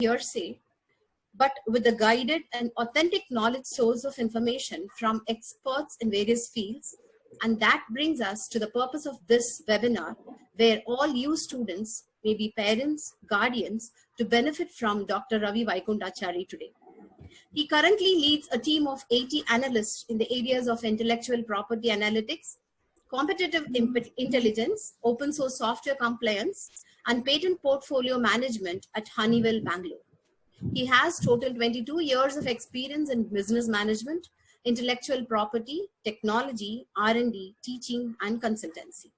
hearsay, but with a guided and authentic knowledge source of information from experts in various fields. And that brings us to the purpose of this webinar, where all you students may be parents, guardians, to benefit from Dr. Ravi Vaikundachari today. He currently leads a team of 80 analysts in the areas of intellectual property analytics, competitive intelligence, open source software compliance, and patent portfolio management at Honeywell, Bangalore. He has total 22 years of experience in business management, intellectual property, technology, R&D, teaching, and consultancy.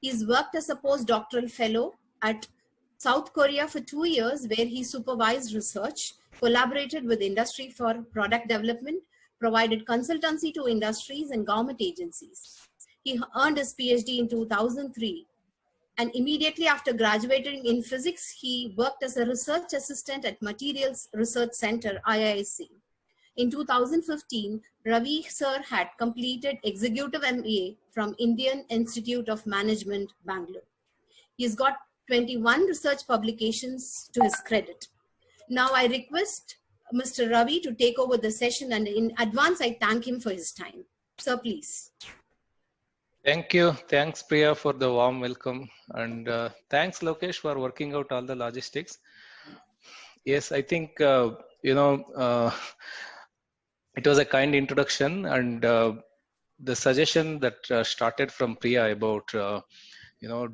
He's worked as a postdoctoral fellow at South Korea for 2 years, where he supervised research, collaborated with industry for product development, provided consultancy to industries and government agencies. He earned his PhD in 2003. And immediately after graduating in physics, he worked as a research assistant at Materials Research Center, IISc. In 2015, Ravi sir had completed Executive MBA from Indian Institute of Management, Bangalore. He's got 21 research publications to his credit. Now I request Mr. Ravi to take over the session, and in advance, I thank him for his time. Sir, please. Thank you. Thanks, Priya, for the warm welcome. And thanks, Lokesh, for working out all the logistics. Yes, I think, it was a kind introduction, and the suggestion that started from Priya about,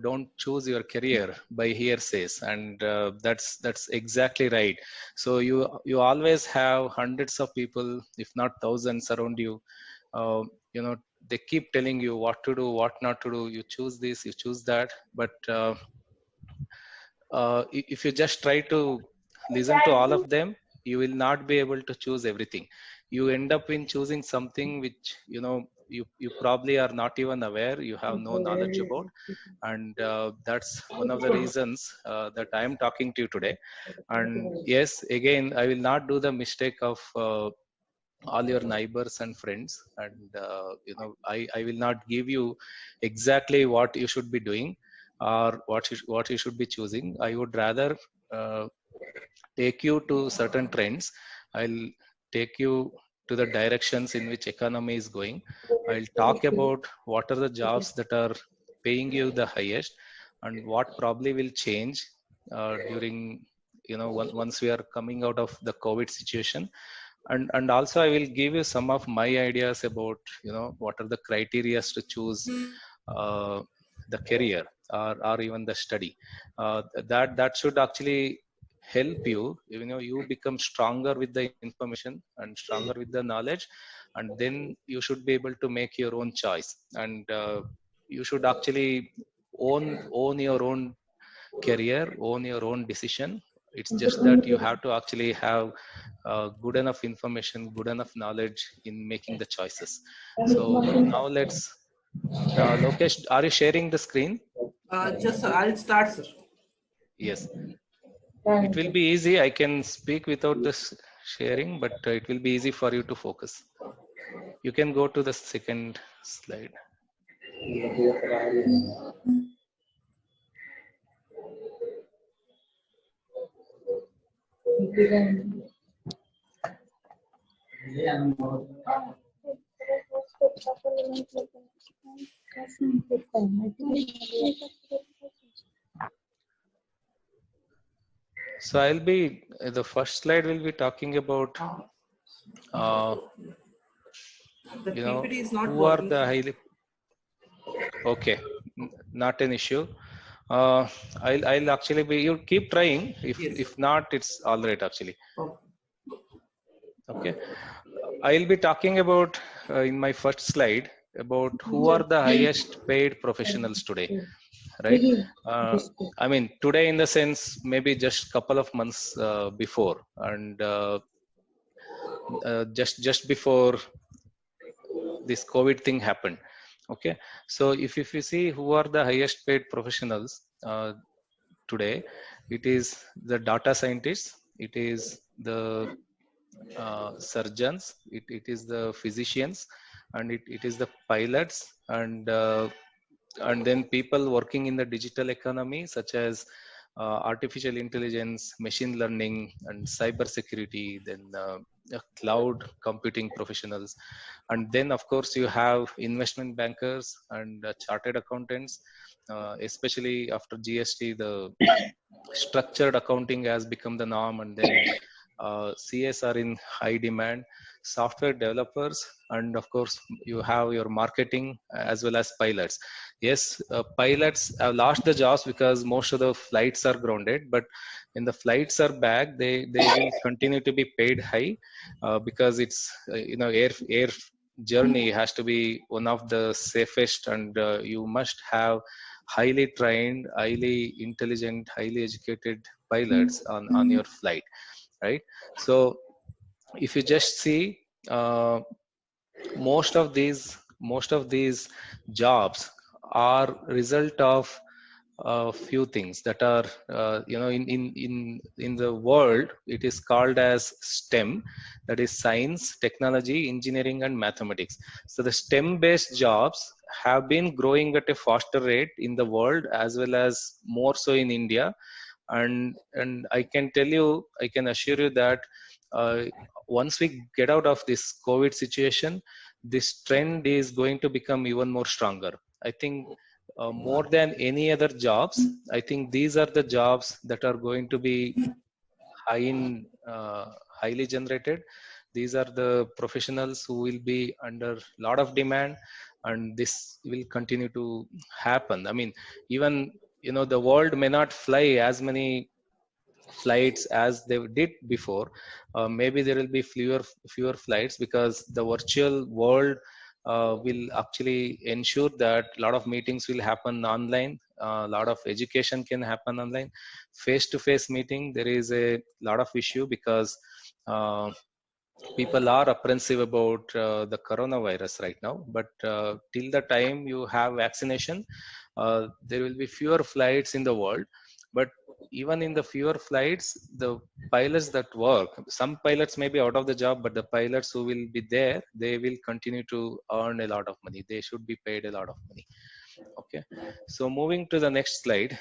don't choose your career by hearsays, and that's exactly right. So you always have hundreds of people, if not thousands, around you. They keep telling you what to do, what not to do. You choose this, you choose that. But if you just try to listen to all of them, you will not be able to choose everything. You end up in choosing something which, you probably are not even aware, you have no knowledge about. And that's one of the reasons that I am talking to you today. And yes, again, I will not do the mistake of all your neighbors and friends, and I will not give you exactly what you should be doing or what you should be choosing. I would rather take you to certain trends. I'll take you to the directions in which economy is going. I'll talk about what are the jobs that are paying you the highest, and what probably will change during once we are coming out of the COVID situation. And also I will give you some of my ideas about what are the criteria to choose the career or even the study. That should actually help you. You become stronger with the information and stronger with the knowledge, and then you should be able to make your own choice. And you should actually own your own career, own your own decision. It's just that you have to actually have good enough information, good enough knowledge in making the choices. So now let's, Lokesh, are you sharing the screen? Just I'll start, sir. Yes. It will be easy. I can speak without this sharing, but it will be easy for you to focus. You can go to the second slide. So I'll be, the first slide will be talking about, who are the highly, okay, not an issue. I'll actually be, you keep trying. If not, it's all right actually. Okay. I'll be talking about in my first slide about who are the highest paid professionals today, right? I mean, today in the sense, maybe just couple of months before, and just before this COVID thing happened. Okay. So if you see who are the highest paid professionals today, it is the data scientists, it is the surgeons, it is the physicians, and it is the pilots, and then people working in the digital economy, such as artificial intelligence, machine learning, and cyber security, then cloud computing professionals. And then of course you have investment bankers and chartered accountants, especially after GST, the structured accounting has become the norm, and then CS are in high demand, software developers, and of course you have your marketing as well as pilots. Yes, pilots have lost the jobs because most of the flights are grounded, but when the flights are back, they will continue to be paid high, because it's air journey has to be one of the safest, and you must have highly trained, highly intelligent, highly educated pilots on your flight, right? So if you just see, uh, most of these jobs are result of a few things that are, in the world it is called as STEM, that is science, technology, engineering, and mathematics. So the STEM based jobs have been growing at a faster rate in the world, as well as more so in India. And I can tell you, I can assure you that uh, once we get out of this COVID situation, this trend is going to become even more stronger. I think more than any other jobs, I think these are the jobs that are going to be high in, highly generated. These are the professionals who will be under a lot of demand, and this will continue to happen. I mean, even the world may not fly as many flights as they did before. Maybe there will be fewer flights, because the virtual world will actually ensure that a lot of meetings will happen online. A lot of education can happen online. Face-to-face meeting, there is a lot of issue, because uh, people are apprehensive about the coronavirus right now. But till the time you have vaccination, there will be fewer flights in the world. But even in the fewer flights, the pilots that work, some pilots may be out of the job, but the pilots who will be there, they will continue to earn a lot of money. They should be paid a lot of money. Okay, so moving to the next slide.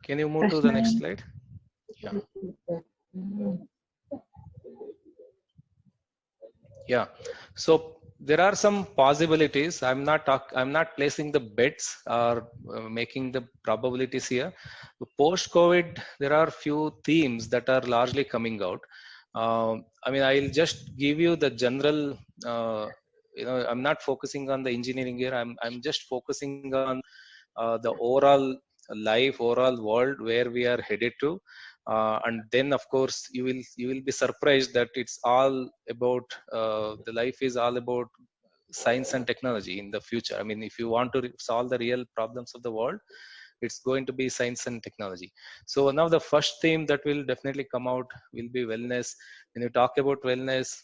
Can you move to the next slide? Yeah. Yeah. So there are some possibilities. I'm not placing the bets or making the probabilities here. Post COVID, there are few themes that are largely coming out. I mean, I'll just give you the general, I'm not focusing on the engineering here. I'm just focusing on the overall life, overall world where we are headed to. And then of course you will be surprised that it's all about, the life is all about science and technology in the future. I mean, if you want to solve the real problems of the world, it's going to be science and technology. So one of the first theme that will definitely come out will be wellness. When you talk about wellness,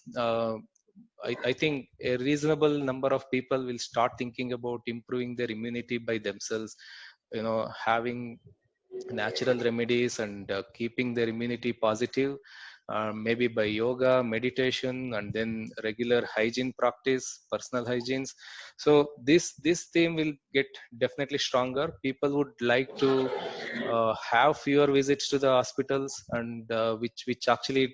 I think a reasonable number of people will start thinking about improving their immunity by themselves, having natural remedies and keeping their immunity positive, maybe by yoga, meditation, and then regular hygiene practice, personal hygienes. So this theme will get definitely stronger. People would like to have fewer visits to the hospitals, and which actually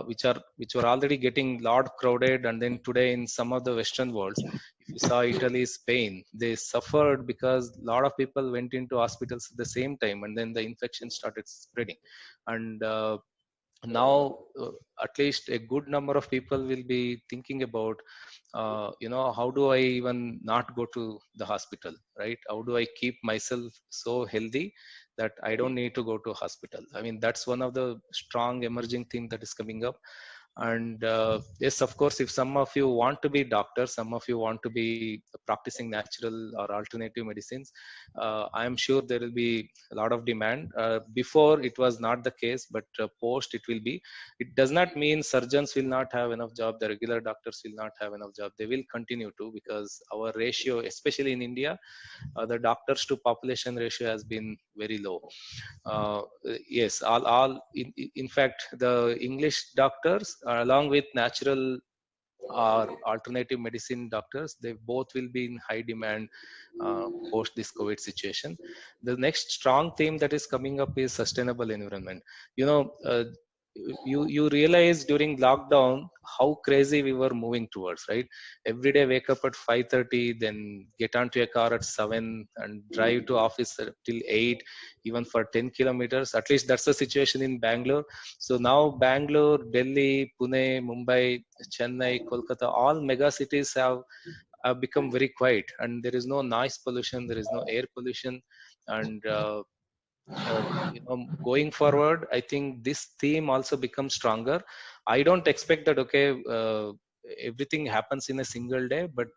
which were already getting lot crowded. And then today in some of the Western worlds, if you saw Italy, Spain, they suffered because a lot of people went into hospitals at the same time, and then the infection started spreading. And now at least a good number of people will be thinking about, how do I even not go to the hospital, right? How do I keep myself so healthy that I don't need to go to hospital? I mean, that's one of the strong emerging thing that is coming up. And yes, of course, if some of you want to be doctors, some of you want to be practicing natural or alternative medicines, I am sure there will be a lot of demand. Before it was not the case, but post it will be. It does not mean surgeons will not have enough job, the regular doctors will not have enough job. They will continue to, because our ratio, especially in India, the doctors to population ratio has been very low. Yes, all in fact, the English doctors along with natural or alternative medicine doctors, they both will be in high demand post this COVID situation. The next strong theme that is coming up is sustainable environment. You know, you realize during lockdown how crazy we were moving towards, right? Every day wake up at 5:30, then get onto a car at 7 and drive to office till 8, even for 10 kilometers. At least that's the situation in Bangalore. So now Bangalore, Delhi, Pune, Mumbai, Chennai, Kolkata, all mega cities have become very quiet, and there is no noise pollution, there is no air pollution. And going forward, I think this theme also becomes stronger. I don't expect that, okay, everything happens in a single day, but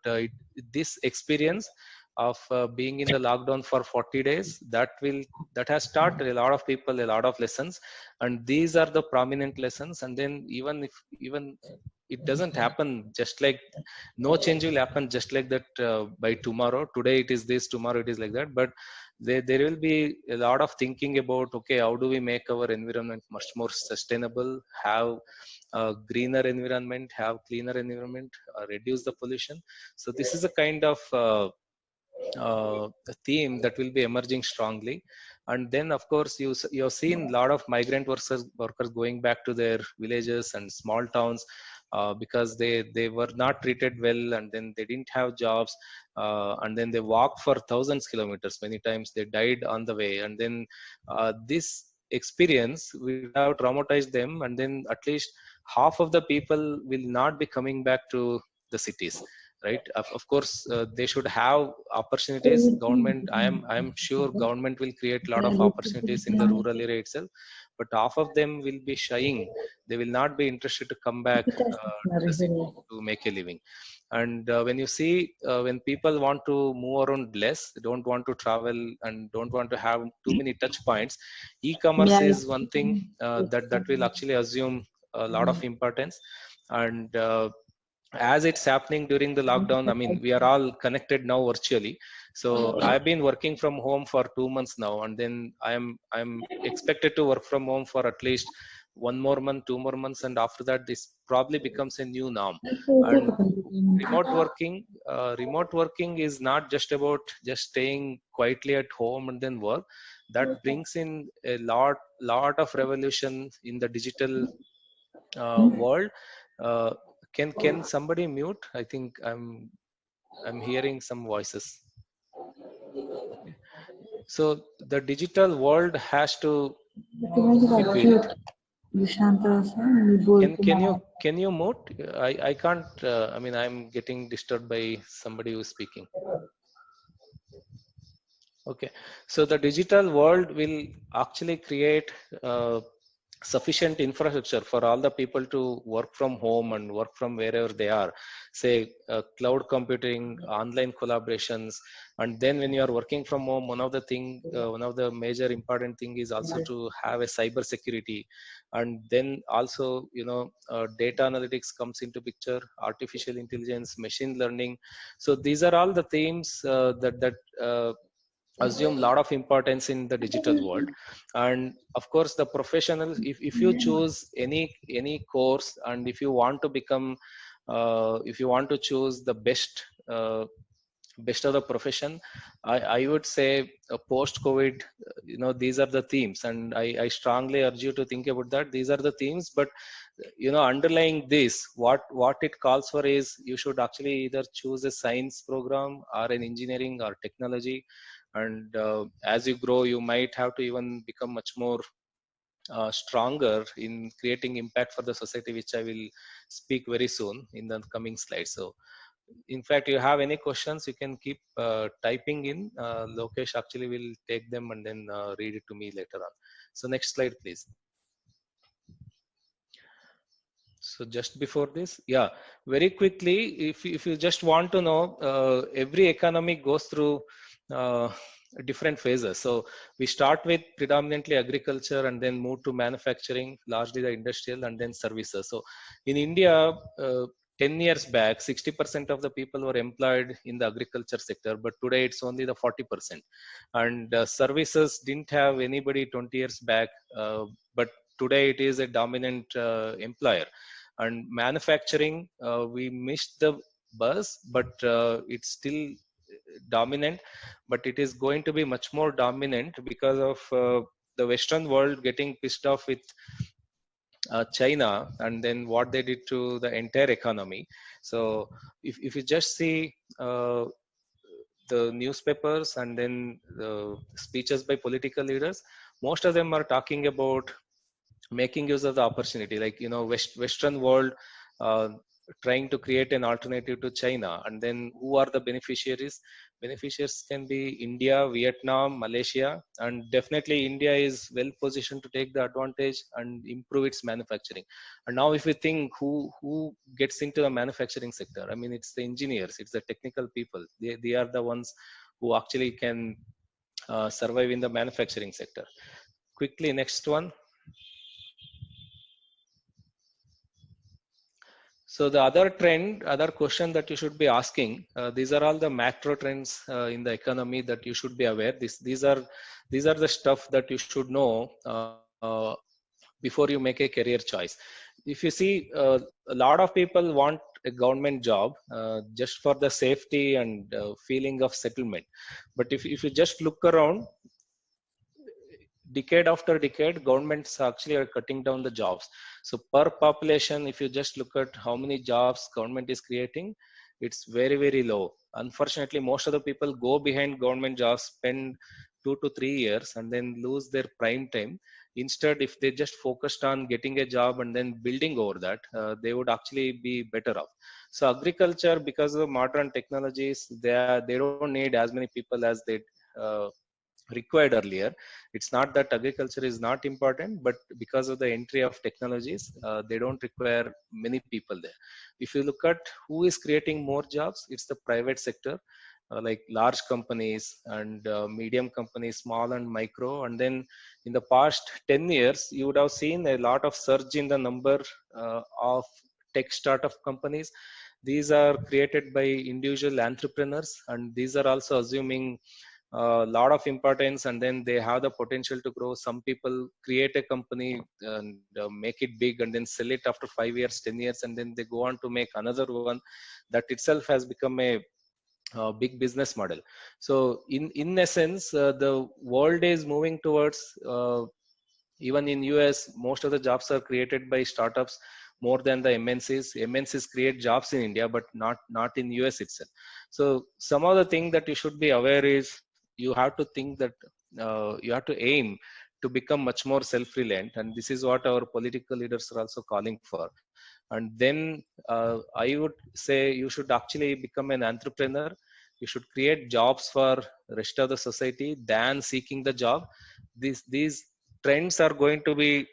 this experience of being in the lockdown for 40 days, that has taught a lot of people a lot of lessons, and these are the prominent lessons. And then even it doesn't happen just like, no change will happen just like that by tomorrow. Today it is this, tomorrow it is like that, but there will be a lot of thinking about, okay, how do we make our environment much more sustainable, have a greener environment, have cleaner environment, reduce the pollution. So this is a kind of a theme that will be emerging strongly. And then of course you've seen a lot of migrant workers going back to their villages and small towns, because they were not treated well, and then they didn't have jobs, and then they walked for thousands kilometers. Many times they died on the way, and then this experience will have traumatized them, and then at least half of the people will not be coming back to the cities, right? Of course, they should have opportunities. Government, I am sure government will create a lot of opportunities in the rural area itself, but half of them will be shying. They will not be interested to come back to the city to make a living. And when you see, when people want to move around less, they don't want to travel and don't want to have too many touch points, e-commerce is one thing that will actually assume a lot of importance. And as it's happening during the lockdown, I mean, we are all connected now virtually. So I've been working from home for 2 months now, and then I'm expected to work from home for at least 1 more month, 2 more months, and after that this probably becomes a new norm. And remote working is not just about just staying quietly at home and then work. That brings in a lot of revolution in the digital world. uh, can somebody mute? I think I'm hearing some voices. Okay. So the digital world has to be built. Can you mute? I can't. I mean, I'm getting disturbed by somebody who's speaking. Okay. So the digital world will actually create sufficient infrastructure for all the people to work from home and work from wherever they are. Say cloud computing, online collaborations. And then when you are working from home, one of the major important thing is also to have a cyber security. And then also, data analytics comes into picture, artificial intelligence, machine learning. So these are all the themes that assume a lot of importance in the digital world. And of course the professionals, if you choose any course, and if you want to become if you want to choose the best of the profession, I would say post COVID, these are the themes, and I strongly urge you to think about that. These are the themes, but underlying this, what it calls for is you should actually either choose a science program or an engineering or technology. And as you grow, you might have to even become much more stronger in creating impact for the society, which I will speak very soon in the coming slides. So in fact, you have any questions, you can keep typing in. Lokesh actually will take them and then read it to me later on. So next slide, please. So just before this, yeah, very quickly, if you just want to know, every economy goes through different phases. So we start with predominantly agriculture and then move to manufacturing, largely the industrial, and then services. So in India, 10 years back, 60% of the people were employed in the agriculture sector, but today it's only the 40%. And services didn't have anybody 20 years back, but today it is a dominant employer. And manufacturing, we missed the bus, but it's still dominant, but it is going to be much more dominant because of the Western world getting pissed off with China, and then what they did to the entire economy. So if you just see the newspapers and then the speeches by political leaders, most of them are talking about making use of the opportunity, like Western world uh, trying to create an alternative to China. And then who are the beneficiaries can be India, Vietnam, Malaysia, and definitely India is well positioned to take the advantage and improve its manufacturing. And now if we think who gets into the manufacturing sector, I mean, it's the engineers, it's the technical people. They are the ones who actually can survive in the manufacturing sector. Quickly, next one. So the other question that you should be asking, these are all the macro trends in the economy that you should be aware. These are the stuff that you should know before you make a career choice. If you see, a lot of people want a government job just for the safety and feeling of settlement. But if you just look around, decade after decade, governments actually are cutting down the jobs. So per population, if you just look at how many jobs government is creating, it's very, very low. Unfortunately, most of the people go behind government jobs, spend 2 to 3 years, and then lose their prime time. Instead, if they just focused on getting a job and then building over that, they would actually be better off. So agriculture, because of modern technologies, they don't need as many people as they uh, required earlier. It's not that agriculture is not important, but because of the entry of technologies, they don't require many people there. If you look at who is creating more jobs, it's the private sector, like large companies and medium companies, small and micro. And then in the past 10 years, you would have seen a lot of surge in the number of tech startup companies. These are created by individual entrepreneurs, and these are also assuming a lot of importance, and then they have the potential to grow. Some people create a company and make it big and then sell it after 5 years, 10 years, and then they go on to make another one. That itself has become a big business model. So in essence, the world is moving towards, even in US, most of the jobs are created by startups more than the MNCs create jobs in India, but not in US itself. So some of the thing that you should be aware is, you have to think that you have to aim to become much more self-reliant, and this is what our political leaders are also calling for. And then I would say you should actually become an entrepreneur. You should create jobs for rest of the society than seeking the job. These trends are going to be,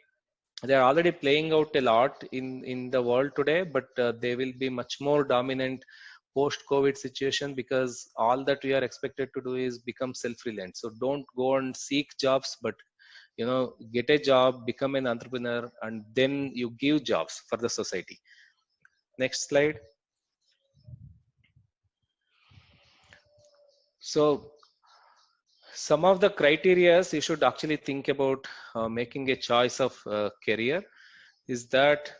they are already playing out a lot in the world today, but they will be much more dominant post COVID situation, because all that we are expected to do is become self reliant. So don't go and seek jobs, but get a job, become an entrepreneur, and then you give jobs for the society. Next slide. So some of the criterias you should actually think about making a choice of career is that,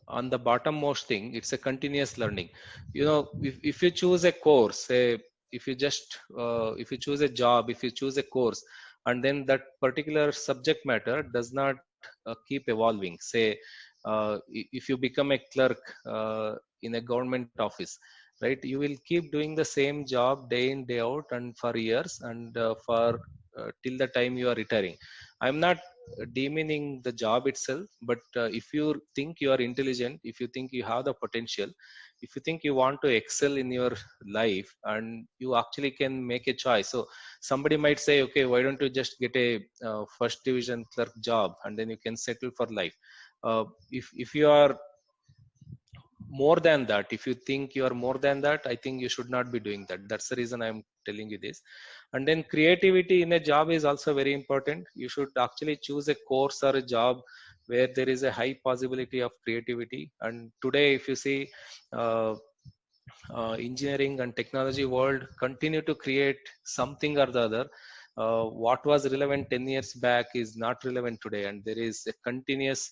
on the bottommost thing, it's a continuous learning. If you choose a course, say, if you choose a job, if you choose a course, and then that particular subject matter does not keep evolving, say, if you become a clerk in a government office, right, you will keep doing the same job day in day out and for years, and for till the time you are retiring. I'm not demeaning the job itself, but if you think you are intelligent, if you think you have the potential, if you think you want to excel in your life, and you actually can make a choice. So somebody might say, okay, why don't you just get a first division clerk job, and then you can settle for life. If you are more than that, if you think you are more than that, I think you should not be doing that. That's the reason I'm telling you this. And then creativity in a job is also very important. You should actually choose a course or a job where there is a high possibility of creativity. And today, if you see, uh, engineering and technology world continue to create something or the other. What was relevant 10 years back is not relevant today, and there is a continuous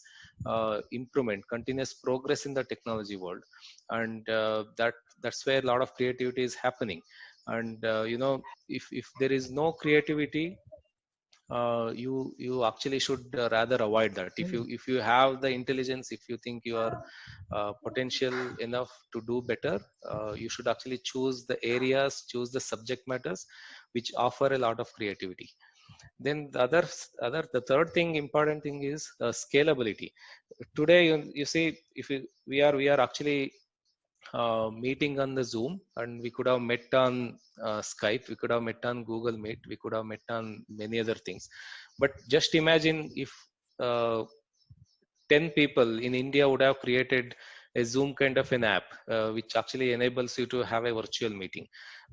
improvement, continuous progress in the technology world, and that's where a lot of creativity is happening. And if there is no creativity, you actually should rather avoid that. If you have the intelligence, if you think you are potential enough to do better, you should actually choose the areas, choose the subject matters which offer a lot of creativity. Then the third thing, important thing, is scalability. Today, you see, if we are actually meeting on the Zoom, and we could have met on Skype, we could have met on Google Meet, we could have met on many other things. But just imagine if uh, 10 people in India would have created a Zoom kind of an app, which actually enables you to have a virtual meeting.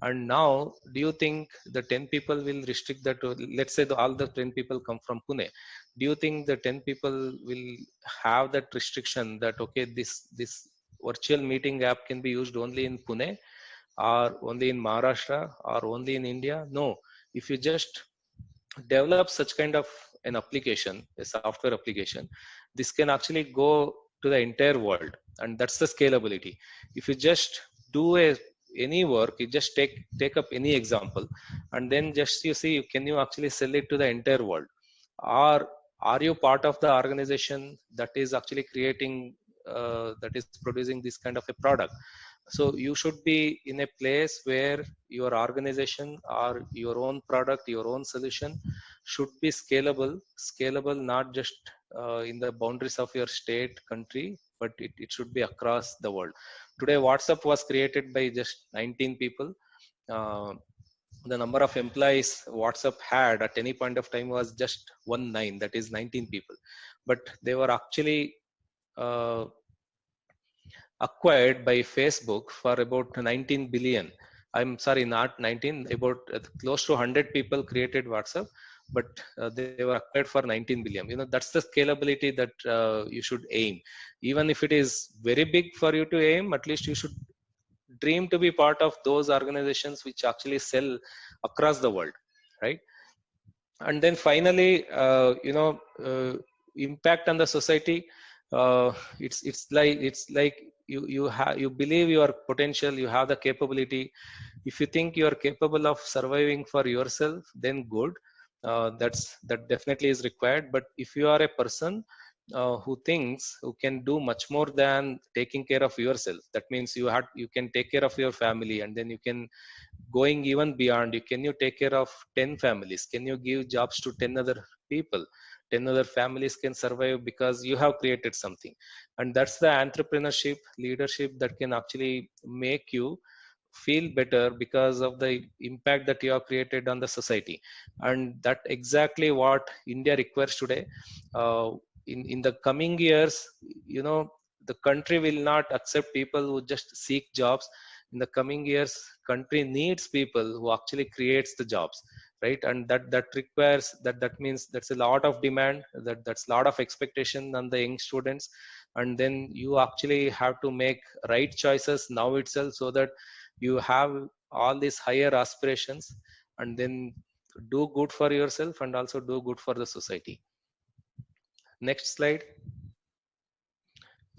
And now, do you think the 10 people will restrict that to, let's say all the 10 people come from Pune? Do you think the 10 people will have that restriction that, okay, this virtual meeting app can be used only in Pune, or only in Maharashtra, or only in India? No. If you just develop such kind of an application, a software application, this can actually go to the entire world, and that's the scalability. If you just do any work, you just take up any example, and then just you see, can you actually sell it to the entire world, or are you part of the organization that is actually creating, that is producing this kind of a product? So you should be in a place where your organization or your own product, your own solution should be scalable not just in the boundaries of your state, country, but it should be across the world. Today, WhatsApp was created by just 19 people. Uh, the number of employees WhatsApp had at any point of time was just 19, that is 19 people. But they were actually uh, acquired by Facebook for about 19 billion. I'm sorry, not 19, about close to 100 people created WhatsApp, but they were acquired for 19 billion. That's the scalability that you should aim. Even if it is very big for you to aim, at least you should dream to be part of those organizations which actually sell across the world, right? And then finally, impact on the society. It's like you believe your potential, you have the capability. If you think you are capable of surviving for yourself, then good. That definitely is required. But if you are a person who thinks who can do much more than taking care of yourself, that means you can take care of your family, and then you can going even beyond. Can you take care of 10 families? Can you give jobs to 10 other people? 10 other families can survive because you have created something. And that's the entrepreneurship, leadership that can actually make you feel better because of the impact that you have created on the society. And that exactly what India requires today. In the coming years, the country will not accept people who just seek jobs. In the coming years, country needs people who actually creates the jobs, right? And that requires that means that's a lot of demand, that's a lot of expectation on the young students. And then you actually have to make right choices now itself, so that you have all these higher aspirations, and then do good for yourself and also do good for the society. Next slide.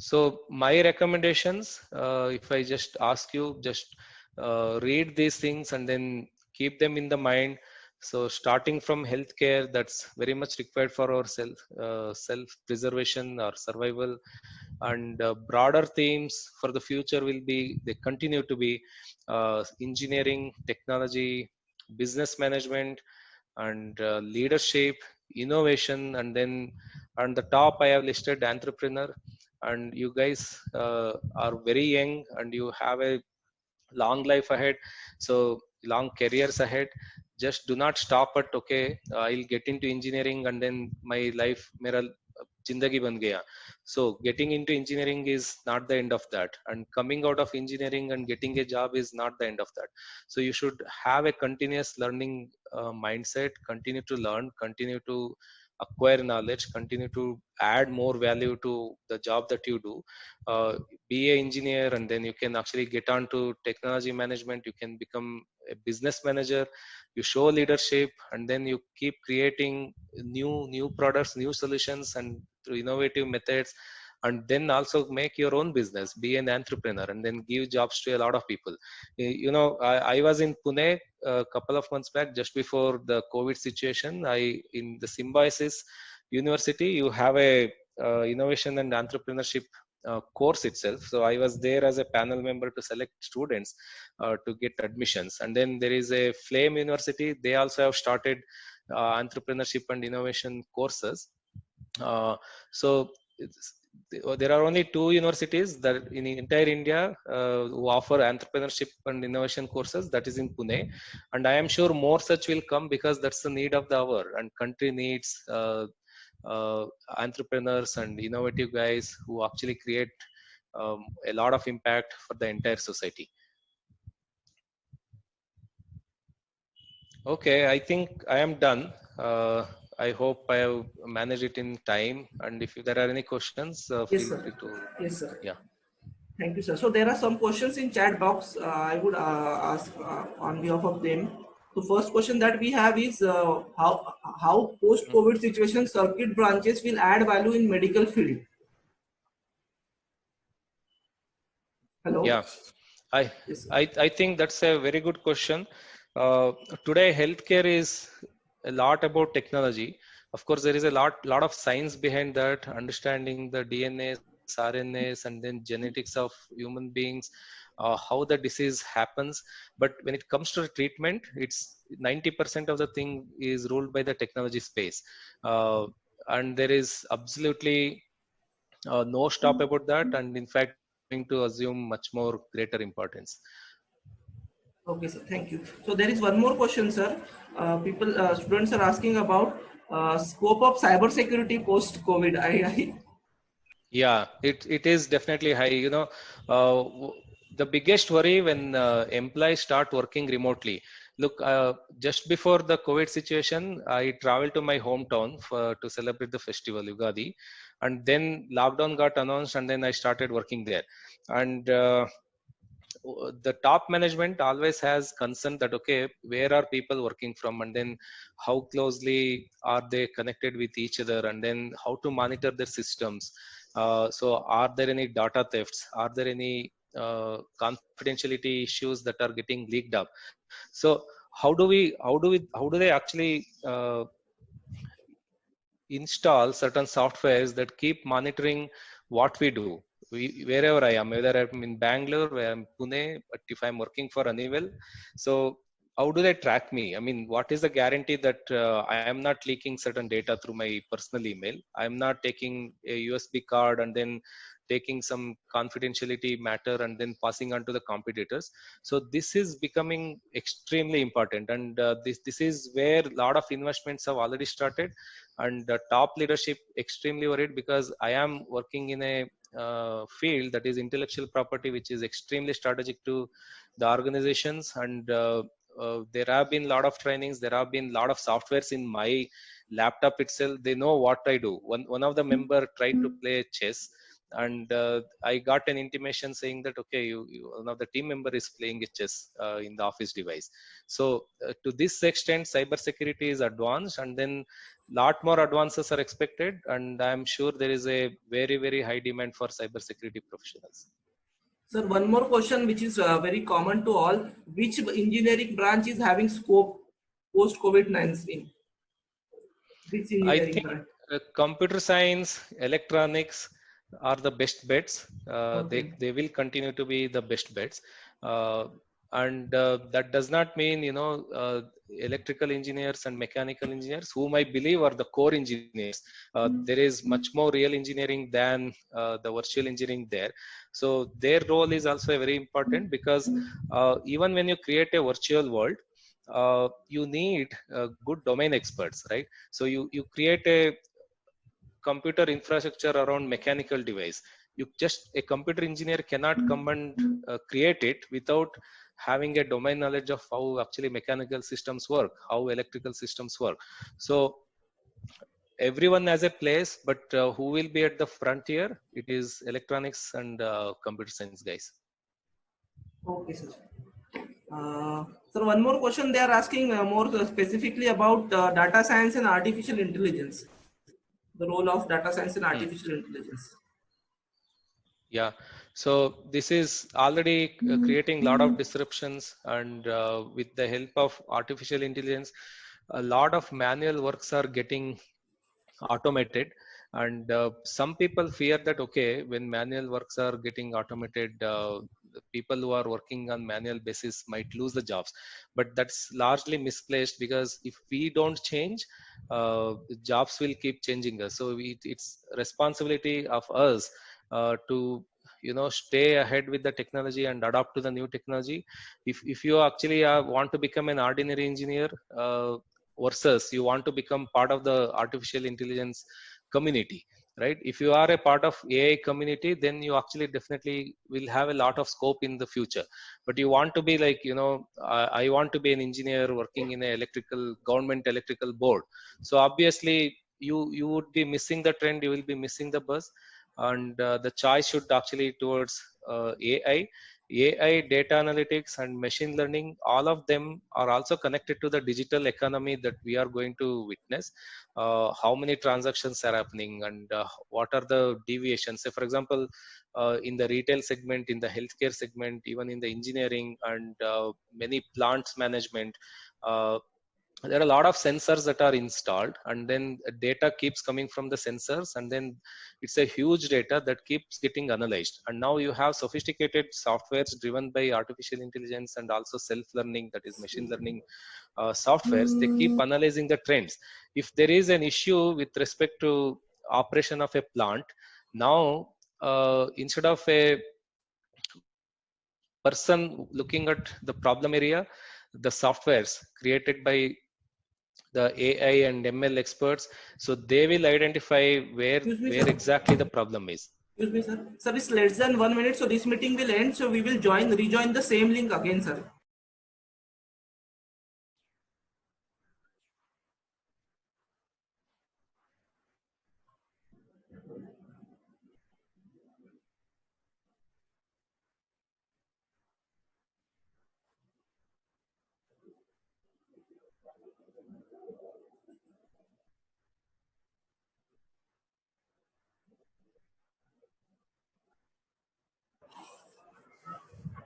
So my recommendations, if I just ask you, just read these things and then keep them in the mind. So starting from healthcare, that's very much required for our self-preservation or survival. And broader themes for the future will be, they continue to be engineering, technology, business management, and leadership, innovation. And then on the top, I have listed entrepreneur. And you guys are very young and you have a long life ahead, so long careers ahead. Just do not stop at, okay, I'll get into engineering and then my life mera zindagi ban gaya. So getting into engineering is not the end of that, and coming out of engineering and getting a job is not the end of that. So you should have a continuous learning mindset, continue to learn, continue to acquire knowledge, continue to add more value to the job that you do. uh, be an engineer, and then you can actually get on to technology management, you can become a business manager, you show leadership, and then you keep creating new products, new solutions, and innovative methods, and then also make your own business, be an entrepreneur, and then give jobs to a lot of people. I was in Pune a couple of months back, just before the COVID situation. In the Symbiosis University, you have a innovation and entrepreneurship course itself. So I was there as a panel member to select students to get admissions. And then there is a Flame University. They also have started entrepreneurship and innovation courses. So there are only 2 universities that in entire India who offer entrepreneurship and innovation courses. That is in Pune, and I am sure more such will come, because that's the need of the hour, and country needs entrepreneurs and innovative guys who actually create a lot of impact for the entire society. Okay, I think I am done. I hope I have managed it in time. And if there are any questions, Yes, feel sir. free to. Yes, sir. Yeah. Thank you, sir. So there are some questions in chat box. I would ask on behalf of them. The first question that we have is how post-COVID situation circuit branches will add value in medical field. Hello. Yeah, I Yes, sir. I think that's a very good question. Today, healthcare is a lot about technology. Of course, there is a lot of science behind that, understanding the DNAs, RNAs, and then genetics of human beings, how the disease happens. But when it comes to treatment, it's 90% of the thing is ruled by the technology space, and there is absolutely no stop about that. And in fact, going to assume much more greater importance. Okay, sir. Thank you. So there is one more question, sir. Students are asking about scope of cybersecurity post-COVID. Yeah, it is definitely high. The biggest worry when employees start working remotely. Look, just before the COVID situation, I traveled to my hometown to celebrate the festival Ugadi, and then lockdown got announced, and then I started working there. And the top management always has concern that, okay, where are people working from, and then how closely are they connected with each other, and then how to monitor their systems. So are there any data thefts, are there any confidentiality issues that are getting leaked up? So how do they actually install certain softwares that keep monitoring what we do, wherever I am, whether I'm in Bangalore, where I'm Pune, but if I'm working for Honeywell. So how do they track me? I mean, what is the guarantee that I am not leaking certain data through my personal email? I'm not taking a USB card and then taking some confidentiality matter and then passing on to the competitors. So this is becoming extremely important, and this is where a lot of investments have already started, and the top leadership extremely worried, because I am working in a field that is intellectual property, which is extremely strategic to the organizations. And there have been a lot of trainings, there have been a lot of softwares in my laptop itself. They know what I do. One of the member tried to play chess, and I got an intimation saying that, okay, one of the team member is playing chess in the office device. So to this extent, cybersecurity is advanced, and then lot more advances are expected, and I'm sure there is a very, very high demand for cybersecurity professionals. Sir, one more question which is very common to all. Which engineering branch is having scope post-COVID-19? Which I engineering think branch? computer science, electronics are the best bets. Okay. They will continue to be the best bets. And that does not mean, electrical engineers and mechanical engineers, whom I believe are the core engineers. There is much more real engineering than the virtual engineering there. So their role is also very important, because even when you create a virtual world, you need good domain experts, right? So you create a computer infrastructure around mechanical device. A computer engineer cannot come and create it without having a domain knowledge of how actually mechanical systems work, how electrical systems work. So everyone has a place, but who will be at the frontier? It is electronics and computer science guys. Okay, sir. Sir, one more question. They are asking more specifically about data science and artificial intelligence. the role of data science and artificial intelligence? Yeah, so this is already creating a lot of disruptions, and with the help of artificial intelligence, a lot of manual works are getting automated. And some people fear that, okay, when manual works are getting automated, the people who are working on manual basis might lose the jobs. But that's largely misplaced, because if we don't change, jobs will keep changing us. So it's responsibility of us to stay ahead with the technology and adapt to the new technology. If you actually want to become an ordinary engineer, versus you want to become part of the artificial intelligence community, right? If you are a part of AI community, then you actually definitely will have a lot of scope in the future. But you want to be like, I want to be an engineer working in a government electrical board. So obviously you would be missing the trend, you will be missing the bus. And the choice should actually towards AI, data analytics, and machine learning. All of them are also connected to the digital economy that we are going to witness. How many transactions are happening, and what are the deviations? Say, for example, in the retail segment, in the healthcare segment, even in the engineering, and many plants management, there are a lot of sensors that are installed, and then data keeps coming from the sensors, and then it's a huge data that keeps getting analyzed. And now you have sophisticated softwares driven by artificial intelligence and also self-learning, that is machine learning softwares. They keep analyzing the trends. If there is an issue with respect to operation of a plant, now instead of a person looking at the problem area, the softwares created by the AI and ML experts, so they will identify where Excuse me, sir. exactly the problem is. Excuse me, sir. Sir, it's less than 1 minute, so this meeting will end. So we will rejoin the same link again, sir.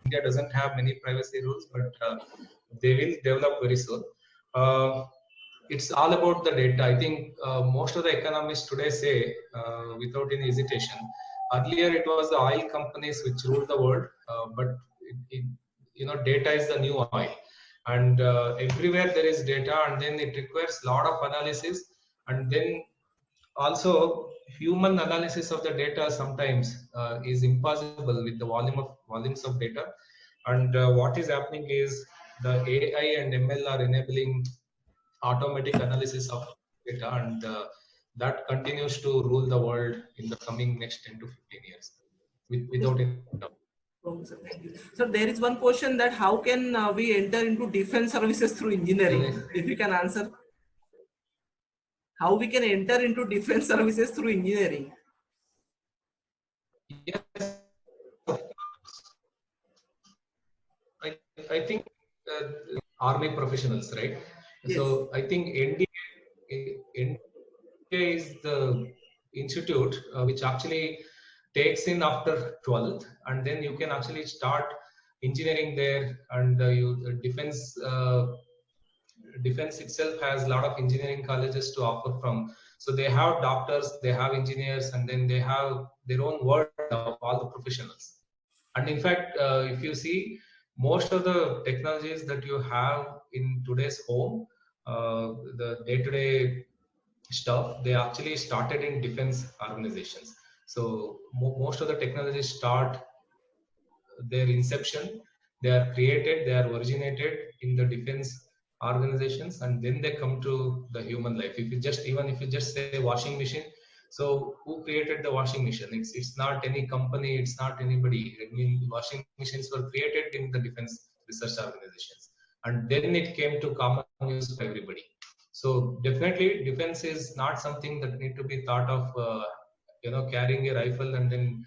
India doesn't have many privacy rules, but they will develop very soon. It's all about the data. I think most of the economists today say, without any hesitation, earlier it was the oil companies which ruled the world, but data is the new oil, and everywhere there is data, and then it requires a lot of analysis, and then also human analysis of the data sometimes is impossible with the volumes of data. And what is happening is the AI and ML are enabling automatic analysis of data, and that continues to rule the world in the coming next 10 to 15 years without any doubt. Okay, sir, thank you. So there is one question that how can we enter into defense services through engineering? If you can answer. How we can enter into defense services through engineering? Yes, I think army professionals, right? Yes. So I think NDA is the institute which actually takes in after 12th, and then you can actually start engineering there. And defense itself has a lot of engineering colleges to offer from. So they have doctors, they have engineers, and then they have their own world of all the professionals. And in fact, if you see, most of the technologies that you have in today's home, the day-to-day stuff, they actually started in defense organizations. So most of the technologies start their inception, they are created, they are originated in the defense organizations, and then they come to the human life. If you just say washing machine, so who created the washing machine? It's not any company, it's not anybody. I mean, washing machines were created in the defense research organizations, and then it came to common use for everybody. So definitely defense is not something that need to be thought of carrying a rifle and then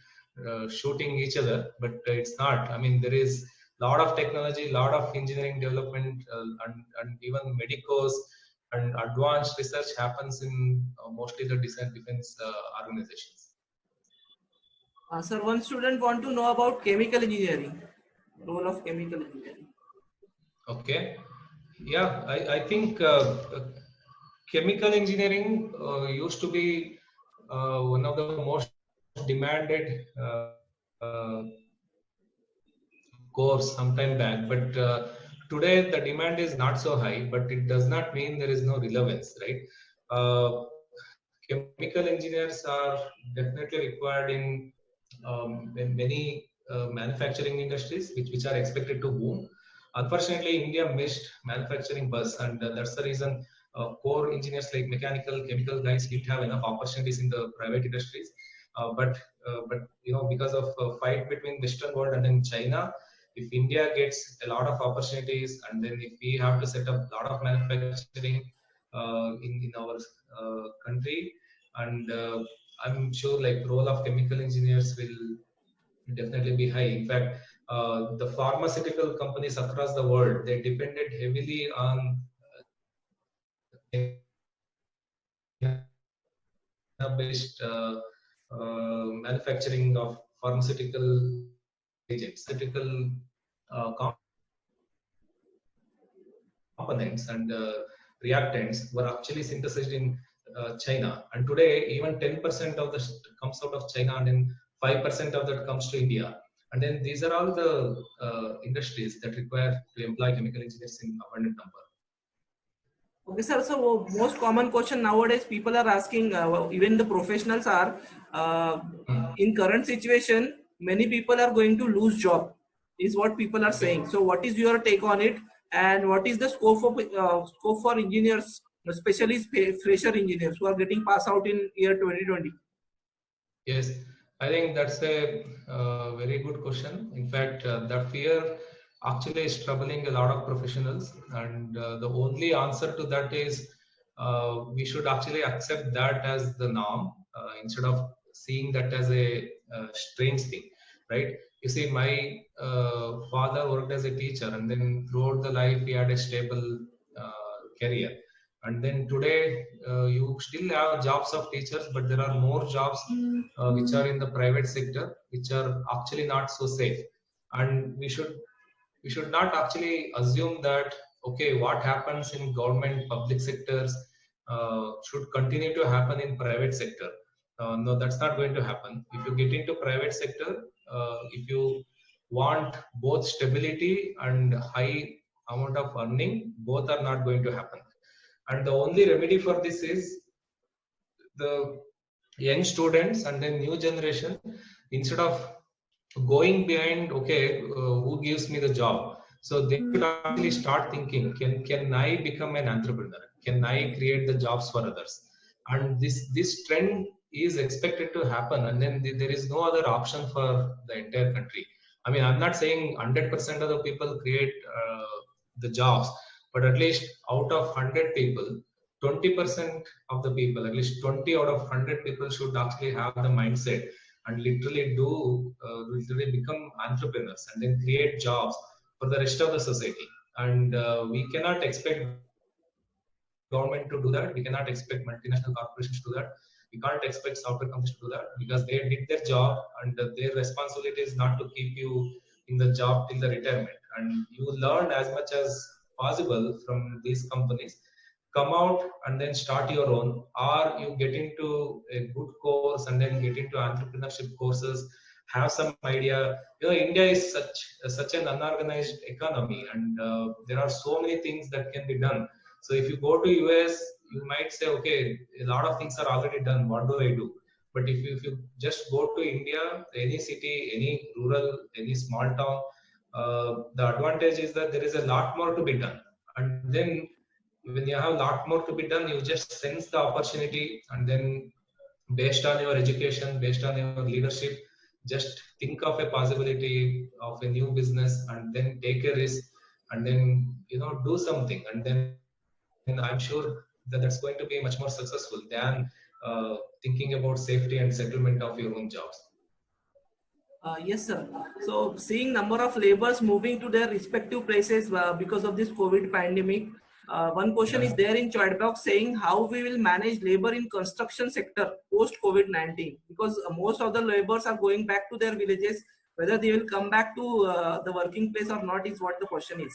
shooting each other, but it's not. I mean, there is a lot of technology, a lot of engineering development, and even medicos and advanced research happens in mostly the defense organizations. Sir, one student want to know about chemical engineering, role of chemical engineering. Okay, yeah, I think chemical engineering used to be one of the most demanded course sometime back, but today the demand is not so high, but it does not mean there is no relevance, right? Chemical engineers are definitely required in many manufacturing industries which are expected to boom. Unfortunately, India missed manufacturing bus, and that's the reason core engineers like mechanical, chemical guys didn't have enough opportunities in the private industries. But you know, because of a fight between Western world and then China, if India gets a lot of opportunities, and then if we have to set up a lot of manufacturing in our country, and I'm sure like role of chemical engineers will definitely be high. In fact, the pharmaceutical companies across the world, they depended heavily on based manufacturing of pharmaceutical agents, pharmaceutical components and reactants were actually synthesized in China. And today, even 10% of this comes out of China, and then 5% of that comes to India. And then these are all the industries that require to employ chemical engineers in abundant number. Okay, sir. So most common question nowadays people are asking, even the professionals are, in current situation, many people are going to lose job, is what people are saying. So what is your take on it, and what is the scope for engineers, especially fresher engineers who are getting passed out in year 2020? Yes, I think that's a very good question. In fact, that fear actually is troubling a lot of professionals, and the only answer to that is we should actually accept that as the norm instead of seeing that as a strange thing, right? You see, my father worked as a teacher, and then throughout the life he had a stable career. And then today you still have jobs of teachers, but there are more jobs which are in the private sector, which are actually not so safe. And we should not actually assume that okay, what happens in government public sectors should continue to happen in private sector. No, that's not going to happen. If you get into private sector, if you want both stability and high amount of earning, both are not going to happen. And the only remedy for this is the young students and then new generation, instead of going behind, okay, who gives me the job? So they should actually start thinking, can I become an entrepreneur? Can I create the jobs for others? And this trend is expected to happen, and then there is no other option for the entire country. I mean, I'm not saying 100% of the people create the jobs, but at least out of 100 people, 20% of the people, at least 20 out of 100 people should actually have the mindset and literally literally become entrepreneurs and then create jobs for the rest of the society. And we cannot expect government to do that. We cannot expect multinational corporations to do that. We can't expect software companies to do that, because they did their job, and their responsibility is not to keep you in the job till the retirement. And you learn as much as possible from these companies. Come out and then start your own, or you get into a good course and then get into entrepreneurship courses, have some idea. You know, India is such an unorganized economy, and there are so many things that can be done. So if you go to US, you might say, okay, a lot of things are already done. What do I do? But if you just go to India, any city, any rural, any small town, the advantage is that there is a lot more to be done. And then when you have a lot more to be done, you just sense the opportunity, and then based on your education, based on your leadership, just think of a possibility of a new business, and then take a risk, and then do something, and then I'm sure that that's going to be much more successful than thinking about safety and settlement of your own jobs. Yes, sir. So seeing number of laborers moving to their respective places because of this COVID pandemic, One question is there in chat box saying how we will manage labor in construction sector post COVID-19, because most of the laborers are going back to their villages. Whether they will come back to the working place or not is what the question is.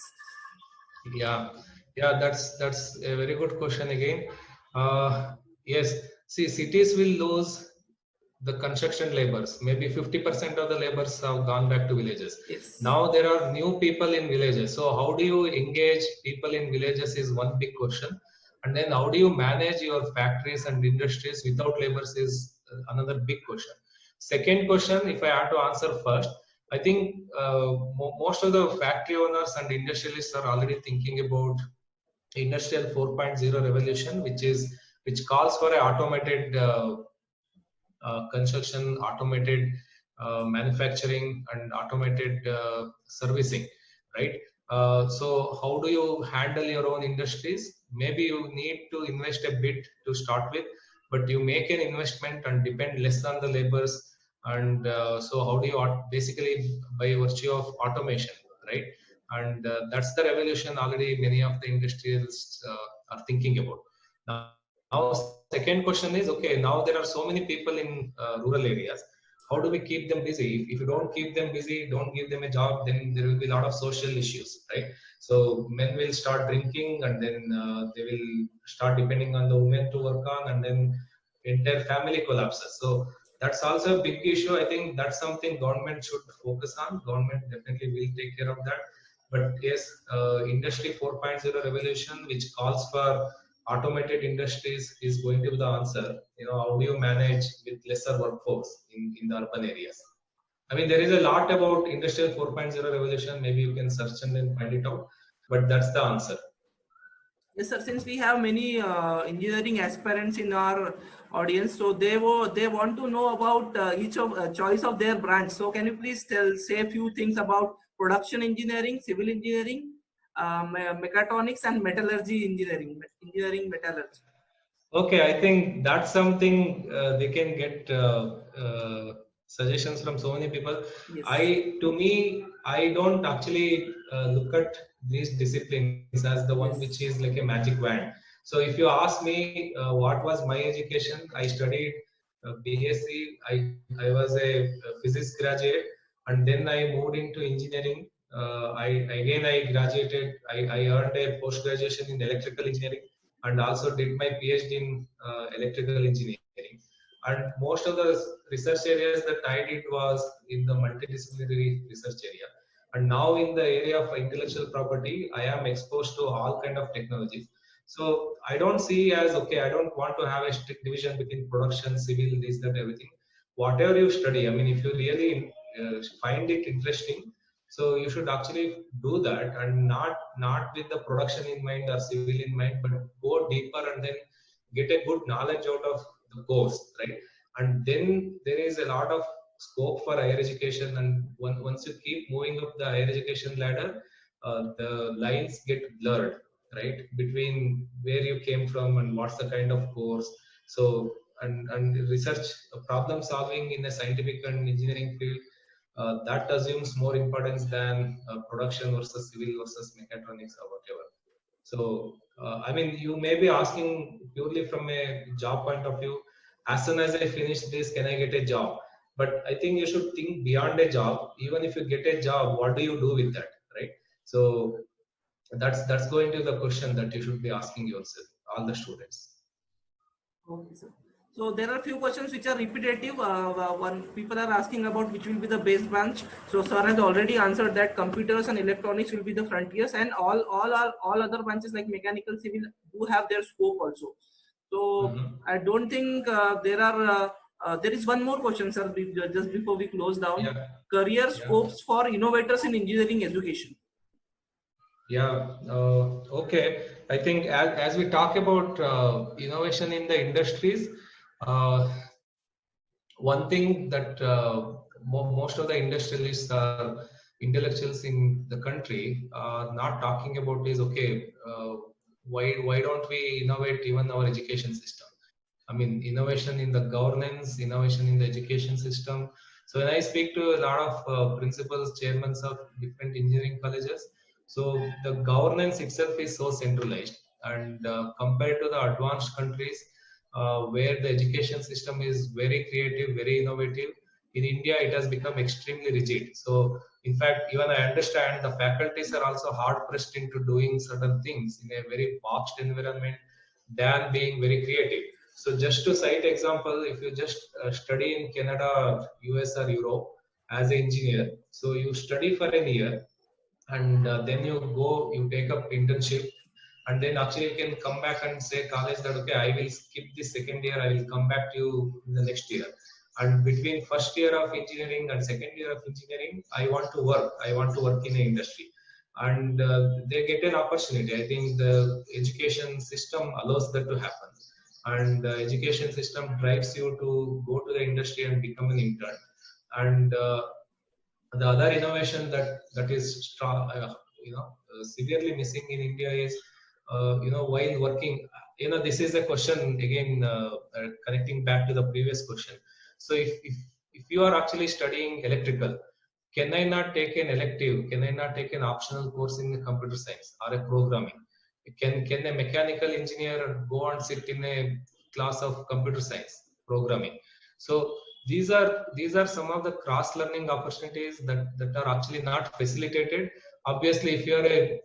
Yeah, that's a very good question again. Yes, see, cities will lose the construction laborers. Maybe 50% of the laborers have gone back to villages. Yes. Now there are new people in villages. So how do you engage people in villages is one big question. And then how do you manage your factories and industries without laborers is another big question. Second question, if I have to answer first, I think most of the factory owners and industrialists are already thinking about industrial 4.0 revolution, which calls for an automated construction, automated manufacturing, and automated servicing, right? So how do you handle your own industries? Maybe you need to invest a bit to start with, but you make an investment and depend less on the laborers. And so how do you basically by virtue of automation, right? And that's the revolution already many of the industrialists are thinking about. Now, second question is, okay, now there are so many people in rural areas. How do we keep them busy? If you don't keep them busy, don't give them a job, then there will be a lot of social issues, right? So men will start drinking, and then they will start depending on the women to work on, and then entire family collapses. So that's also a big issue. I think that's something government should focus on. Government definitely will take care of that. But yes, Industry 4.0 revolution, which calls for automated industries, is going to be the answer. You know, how do you manage with lesser workforce in the urban areas? I mean, there is a lot about Industrial 4.0 revolution. Maybe you can search and then find it out. But that's the answer. Yes, sir. Since we have many engineering aspirants in our audience, so they want to know about each of choice of their branch. So can you please say a few things about production engineering, civil engineering, mechatronics, and metallurgy engineering, metallurgy. Okay, I think that's something they can get suggestions from so many people. Yes. I don't actually look at these disciplines as the one which is like a magic wand. So if you ask me what was my education, I studied BSc. I was a physics graduate, and then I moved into engineering. I graduated. I earned a post graduation in electrical engineering, and also did my PhD in electrical engineering. And most of the research areas that I did was in the multidisciplinary research area. And now in the area of intellectual property, I am exposed to all kind of technologies. So I don't see as, okay, I don't want to have a strict division between production, civil, this, that, everything. Whatever you study, I mean, if you really find it interesting, so you should actually do that, and not with the production in mind or civil in mind, but go deeper and then get a good knowledge out of the course, right? And then there is a lot of scope for higher education, and once you keep moving up the higher education ladder, the lines get blurred, right, between where you came from and what's the kind of course. So and research problem solving in a scientific and engineering field, that assumes more importance than production versus civil versus mechatronics or whatever. So, I mean, you may be asking purely from a job point of view, as soon as I finish this, can I get a job? But I think you should think beyond a job. Even if you get a job, what do you do with that, right? So that's going to be the question that you should be asking yourself, all the students. Okay, sir. So there are a few questions which are repetitive. One people are asking about which will be the base branch. So sir has already answered that computers and electronics will be the frontiers, and all other branches like mechanical, civil do have their scope also. So I don't think there is one more question, sir, just before we close down. Yeah. Career scopes for innovators in engineering education. Yeah, okay. I think as we talk about innovation in the industries, one thing that most of the industrialists or intellectuals in the country are not talking about is, okay, why don't we innovate even our education system? I mean, innovation in the governance, innovation in the education system. So when I speak to a lot of principals, chairmen of different engineering colleges, So the governance itself is so centralized, and compared to the advanced countries where the education system is very creative, very innovative, in India it has become extremely rigid. So in fact, even I understand the faculties are also hard pressed into doing certain things in a very boxed environment than being very creative. So just to cite example, if you just study in Canada, US or Europe as an engineer, so you study for a year, and then you take up internship, and then actually you can come back and say college that okay, I will skip the second year, I will come back to you in the next year. And between first year of engineering and second year of engineering, I want to work in an industry, and they get an opportunity. I think the education system allows that to happen, and the education system drives you to go to the industry and become an intern. And the other innovation that is strong, severely missing in India is while working, this is a question again, connecting back to the previous question. So if you are actually studying electrical, can I not take an elective, can I not take an optional course in computer science or a programming? Can a mechanical engineer go and sit in a class of computer science programming? So these are some of the cross learning opportunities that are actually not facilitated. Obviously, if you're a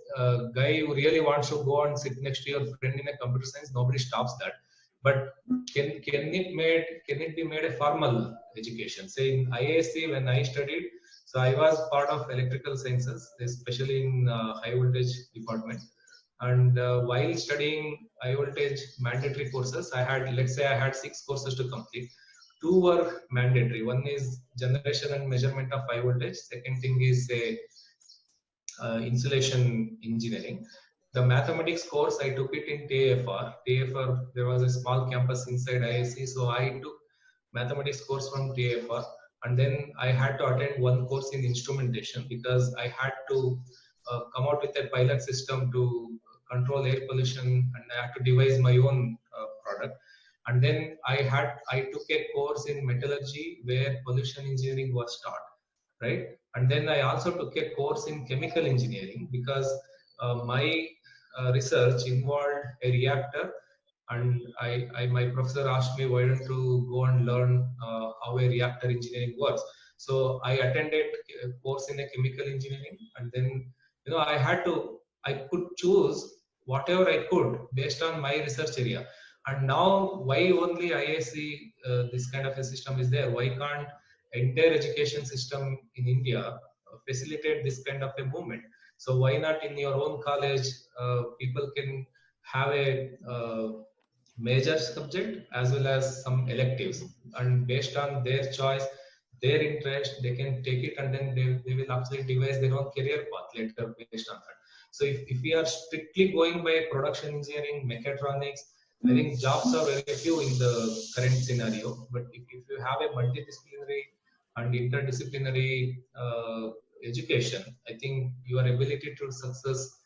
guy who really wants to go and sit next to your friend in a computer science, nobody stops that. But can it be made a formal education? Say in IISc, when I studied, so I was part of electrical sciences, especially in high voltage department. And while studying high voltage mandatory courses, let's say I had 6 courses to complete. 2 were mandatory. One is generation and measurement of high voltage. Second thing is insulation engineering. The mathematics course, I took it in TAFR. TAFR, there was a small campus inside IISc, so I took mathematics course from TAFR. And then I had to attend one course in instrumentation because I had to come out with a pilot system to control air pollution, and I had to devise my own product. And then I took a course in metallurgy where pollution engineering was taught, right? And then I also took a course in chemical engineering because my research involved a reactor, and my professor asked me, why don't you go and learn how a reactor engineering works? So I attended a course in a chemical engineering, and then I could choose whatever I could based on my research area. And now, why only IISc, this kind of a system is there? Why can't entire education system in India facilitate this kind of a movement? So why not in your own college, people can have a major subject as well as some electives, and based on their choice, their interest, they can take it, and then they will actually devise their own career path later based on that. So if we are strictly going by production engineering, mechatronics, I think jobs are very few in the current scenario. But if you have a multidisciplinary and interdisciplinary education, I think your ability to success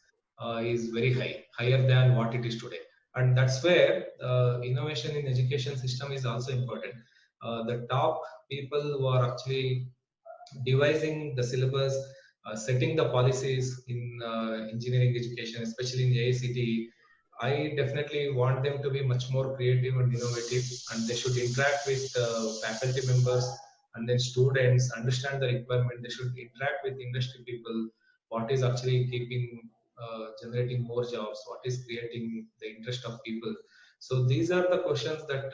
is very high, higher than what it is today. And that's where innovation in education system is also important. The top people who are actually devising the syllabus, setting the policies in engineering education, especially in AICTE, I definitely want them to be much more creative and innovative, and they should interact with faculty members and then students, understand the requirement. They should interact with industry people, what is actually generating more jobs, what is creating the interest of people. So these are the questions that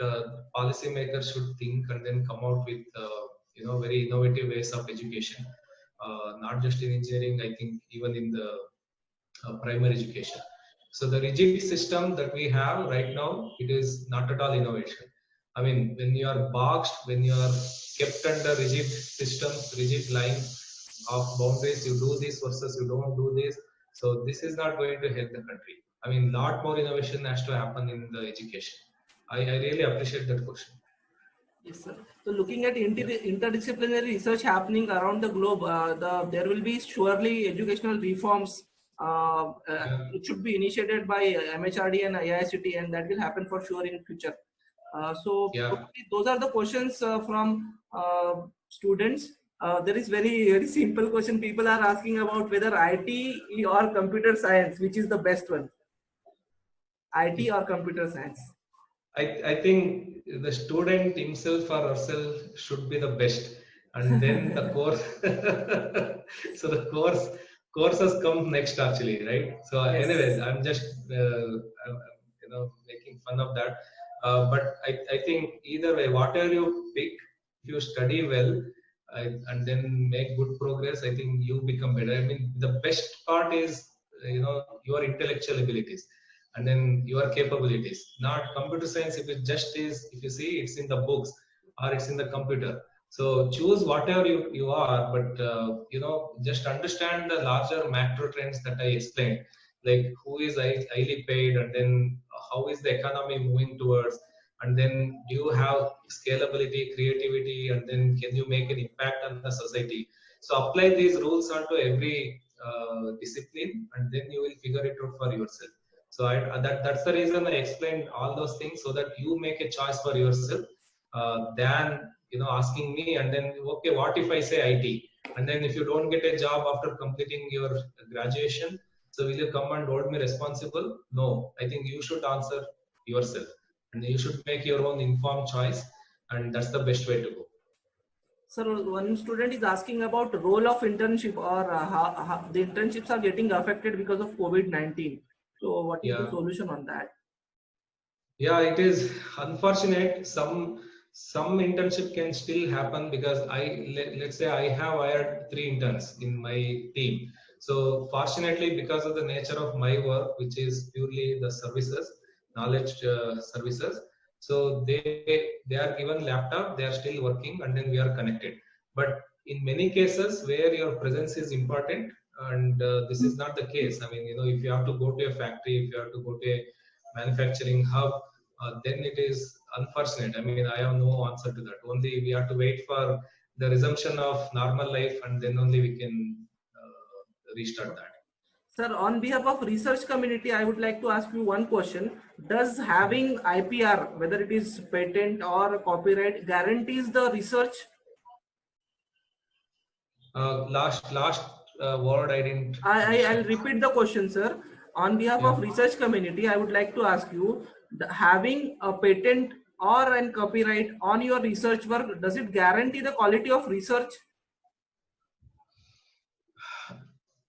policymakers should think and then come out with very innovative ways of education, not just in engineering, I think even in the primary education. So the rigid system that we have right now, it is not at all innovation. I mean, when you are boxed, when you are kept under rigid systems, rigid lines of boundaries, you do this versus you don't do this. So this is not going to help the country. I mean, lot more innovation has to happen in the education. I really appreciate that question. Yes, sir. So looking at interdisciplinary research happening around the globe, there will be surely educational reforms. It should be initiated by MHRD and IIScT, and that will happen for sure in future. So those are the questions from students. There is very simple question. People are asking about whether IT or computer science, which is the best one? IT or computer science? I think the student himself or herself should be the best, and then the course. So the courses come next actually, right? So Yes. anyways, I'm just making fun of that. But I think either way, whatever you pick, if you study well and then make good progress, I think you become better. I mean, the best part is your intellectual abilities and then your capabilities. Not computer science. If it just is, if you see, it's in the books or it's in the computer. So choose whatever you are, but just understand the larger macro trends that I explained, like who is highly paid, and then how is the economy moving towards, and then do you have scalability, creativity, and then can you make an impact on the society? So apply these rules onto every discipline, and then you will figure it out for yourself. So that's the reason I explained all those things, so that you make a choice for yourself than asking me and then, okay, what if I say IT, and then if you don't get a job after completing your graduation, so will you come and hold me responsible? No, I think you should answer yourself, and you should make your own informed choice, and that's the best way to go. Sir, one student is asking about the role of internship, or how the internships are getting affected because of COVID-19. So what is the solution on that? Yeah, it is unfortunate. Some internship can still happen, because let's say I have hired 3 interns in my team. So fortunately, because of the nature of my work, which is purely the services, knowledge services, so they are given laptop, they are still working, and then we are connected. But in many cases where your presence is important, and this is not the case. I mean, if you have to go to a factory, if you have to go to a manufacturing hub, then it is unfortunate. I mean, I have no answer to that. Only we have to wait for the resumption of normal life, and then only we can restart that. Sir, on behalf of research community, I would like to ask you one question. Does having IPR, whether it is patent or copyright, guarantees the research? Last word I didn't. I'll repeat the question, sir. On behalf of research community, I would like to ask you, having a patent or an copyright on your research work, does it guarantee the quality of research?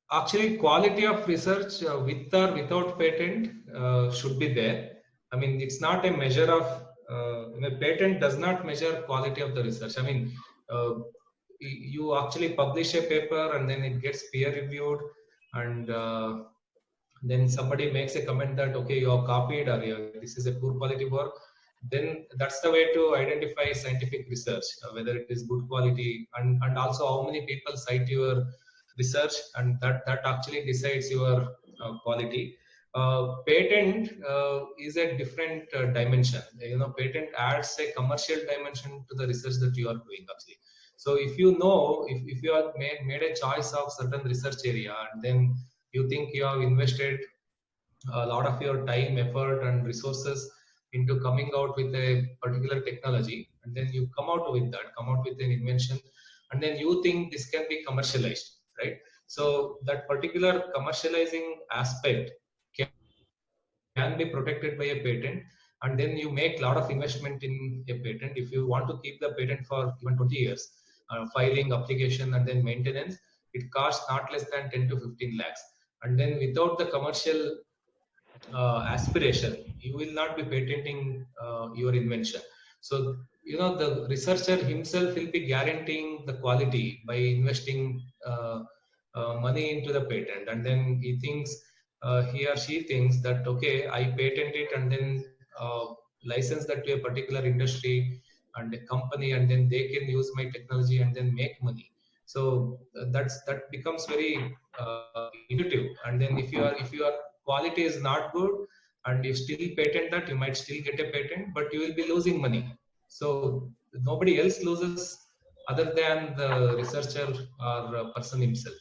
Actually, quality of research with or without patent should be there. I mean, it's not a measure of a patent does not measure quality of the research. I mean, you actually publish a paper and then it gets peer reviewed, and then somebody makes a comment that, okay, you have copied, or this is a poor quality work. Then that's the way to identify scientific research, whether it is good quality, and also how many people cite your research, and that actually decides your quality. Patent is a different dimension. Patent adds a commercial dimension to the research that you are doing actually. So if you have made a choice of certain research area, and then you think you have invested a lot of your time, effort, and resources into coming out with a particular technology, and then you come out with an invention, and then you think this can be commercialized, right? So that particular commercializing aspect can be protected by a patent, and then you make a lot of investment in a patent. If you want to keep the patent for even 20 years, filing, application, and then maintenance, it costs not less than 10 to 15 lakhs. And then without the commercial aspiration, you will not be patenting your invention. So the researcher himself will be guaranteeing the quality by investing money into the patent, and then he or she thinks that, okay, I patent it and then license that to a particular industry and a company, and then they can use my technology and then make money. So that becomes very intuitive. And then if your quality is not good and you still patent that, you might still get a patent, but you will be losing money. So nobody else loses other than the researcher or person himself.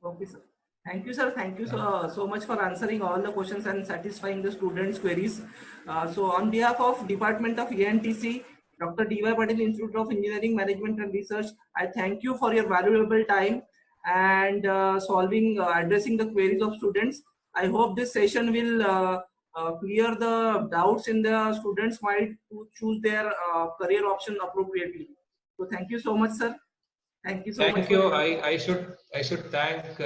Okay, sir. Thank you, sir. Thank you so much for answering all the questions and satisfying the students' queries. So on behalf of Department of ENTC, Dr. D.Y. Patil Institute of Engineering, Management and Research, I thank you for your valuable time and addressing the queries of students. I hope this session will clear the doubts in the students' mind to choose their career option appropriately. So thank you so much, sir. Thank you so much. Thank you. I should thank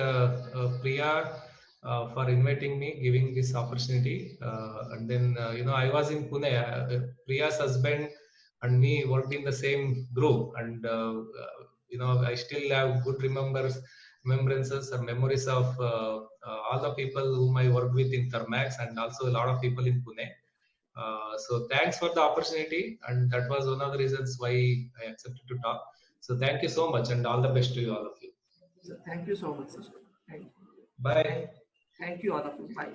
Priya for inviting me, giving this opportunity. And then I was in Pune. Priya's husband and me worked in the same group, and I still have good remembrances and memories of all the people whom I worked with in Thermax, and also a lot of people in Pune. So thanks for the opportunity, and that was one of the reasons why I accepted to talk. So thank you so much, and all the best to you, all of you. Thank you so much, sir. Thank you. Bye. Thank you, all of you. Bye.